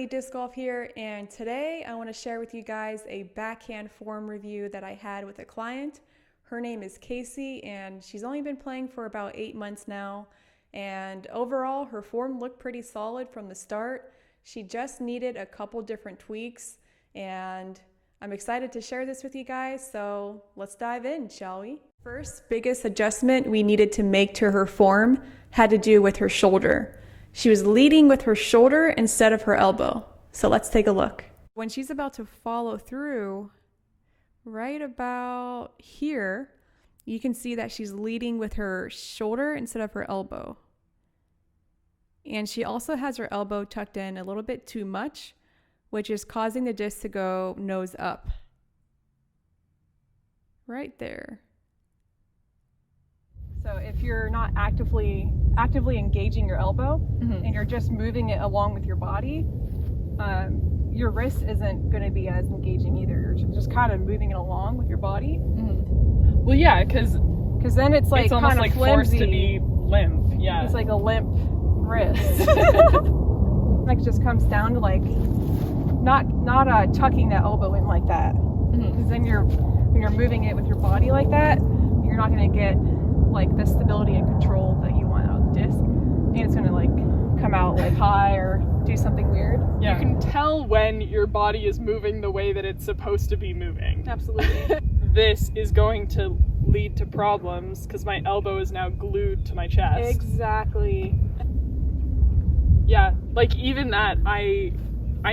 Kimberly Disc Golf here, and today I want to share with you guys a backhand form review that I had with a client. Her name is Casey, and she's only been playing for about 8 months now, and overall her form looked pretty solid from the start. She just needed a couple different tweaks, and I'm excited to share this with you guys, so let's dive in, shall we? First biggest adjustment we needed to make to her form had to do with her shoulder. She was leading with her shoulder instead of her elbow. So let's take a look. When she's about to follow through, right about here, you can see that she's leading with her shoulder instead of her elbow. And she also has her elbow tucked in a little bit too much, which is causing the disc to go nose up. Right there. So if you're not actively engaging your elbow and you're just moving it along with your body, your wrist isn't going to be as engaging either. You're just kind of moving it along with your body. Well, yeah, because then it's like almost kind of like flimsy. forced to be limp. Yeah, it's like a limp wrist. Like it just comes down to like not tucking that elbow in like that. Because then when you're moving it with your body like that, you're not going to get like the stability and control that you want out of the disc, and it's gonna like come out like high or do something weird. Yeah, you can tell when your body is moving the way that it's supposed to be moving. Absolutely. This is going to lead to problems because my elbow is now glued to my chest. Exactly. Yeah, like even that, I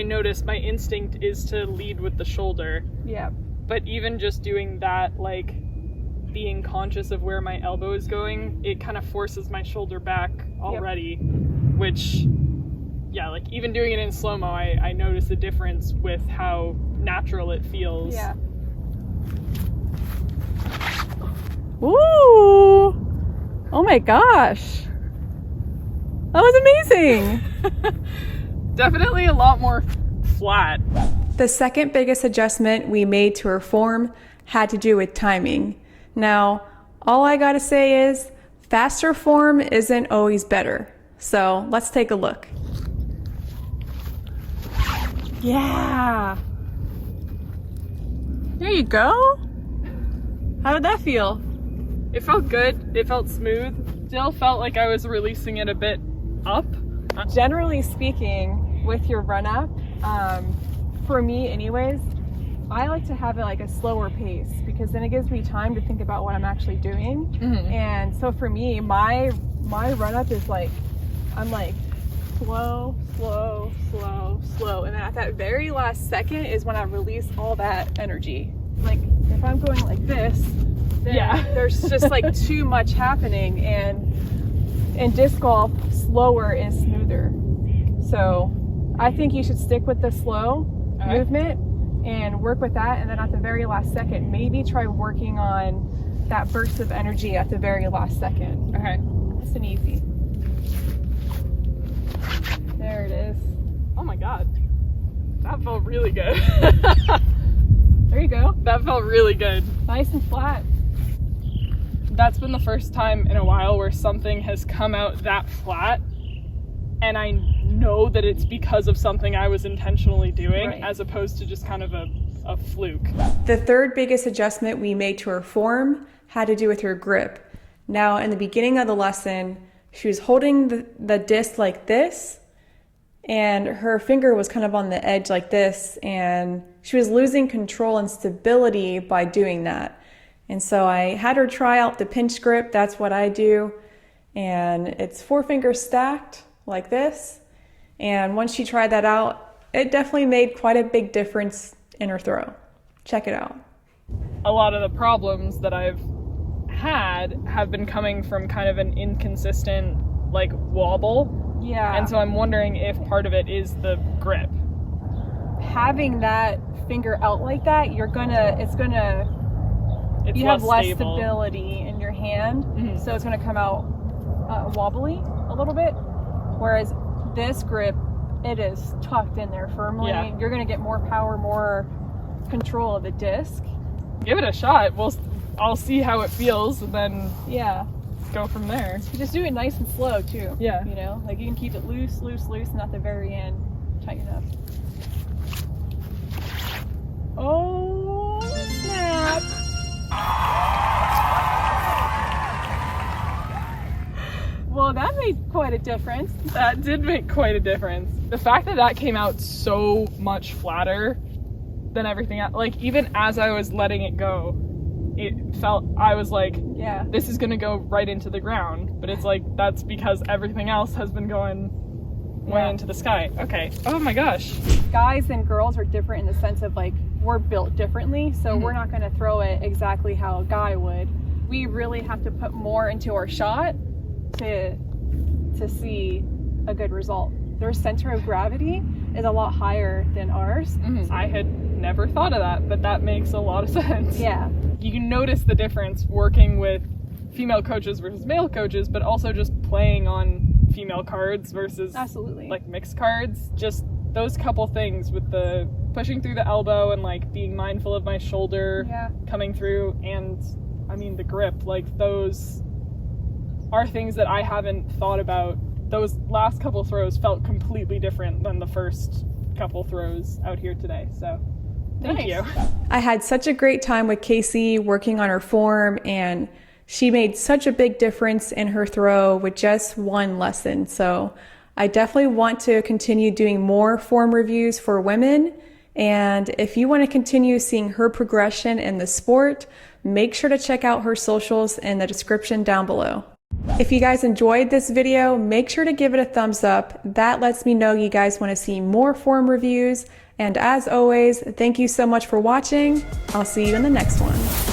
noticed my instinct is to lead with the shoulder. Yeah. But even just doing that, like being conscious of where my elbow is going, it kind of forces my shoulder back already, which, yeah, like even doing it in slow-mo, I notice a difference with how natural it feels. Yeah. Ooh! Oh my gosh! That was amazing! Definitely a lot more flat. The second biggest adjustment we made to her form had to do with timing. Now, all I gotta say is, faster form isn't always better. So let's take a look. Yeah! There you go! How did that feel? It felt good. It felt smooth. Still felt like I was releasing it a bit up. Generally speaking, with your run up, for me anyways, I like to have it like a slower pace because then it gives me time to think about what I'm actually doing. And so for me, my run up is like, I'm like slow, slow, slow, slow. And then at that very last second is when I release all that energy. Like if I'm going like this, then there's just like too much happening, and in disc golf, slower is smoother. So I think you should stick with the slow movement and work with that, and then at the very last second, maybe try working on that burst of energy at the very last second. Okay. It's an easy. There it is. Oh my god. That felt really good. There you go. That felt really good. Nice and flat. That's been the first time in a while where something has come out that flat, and I know that it's because of something I was intentionally doing, as opposed to just kind of a fluke. The third biggest adjustment we made to her form had to do with her grip. Now, in the beginning of the lesson, she was holding the disc like this, and her finger was kind of on the edge like this, and she was losing control and stability by doing that. And so I had her try out the pinch grip. That's what I do. And it's 4 fingers stacked like this. And once she tried that out, it definitely made quite a big difference in her throw. Check it out. A lot of the problems that I've had have been coming from kind of an inconsistent like wobble. Yeah. And so I'm wondering if part of it is the grip. Having that finger out like that, you have less stability in your hand, so it's going to come out wobbly a little bit. Whereas this grip, it is tucked in there firmly. Yeah. You're going to get more power, more control of the disc. Give it a shot. I'll see how it feels, and then go from there. You just do it nice and slow too. Yeah. You know, like you can keep it loose, and at the very end, tighten up. Oh, snap. Well, that made quite a difference. That did make quite a difference. The fact that that came out so much flatter than everything else, like even as I was letting it go, it felt, I was like, yeah, this is gonna go right into the ground. But it's like, that's because everything else has been going way into the sky. Okay. Oh my gosh. Guys and girls are different in the sense of like, we're built differently, so we're not gonna throw it exactly how a guy would. We really have to put more into our shot to see a good result. Their center of gravity is a lot higher than ours. I had never thought of that, but that makes a lot of sense. Yeah. You can notice the difference working with female coaches versus male coaches, but also just playing on female cards versus like mixed cards. Just those couple things with the pushing through the elbow and like being mindful of my shoulder coming through, and I mean the grip, like those are things that I haven't thought about. Those last couple throws felt completely different than the first couple throws out here today. So thank you. I had such a great time with Casey working on her form, and she made such a big difference in her throw with just one lesson. So I definitely want to continue doing more form reviews for women. And if you want to continue seeing her progression in the sport, make sure to check out her socials in the description down below. If you guys enjoyed this video, make sure to give it a thumbs up. That lets me know you guys want to see more form reviews. And as always, thank you so much for watching. I'll see you in the next one.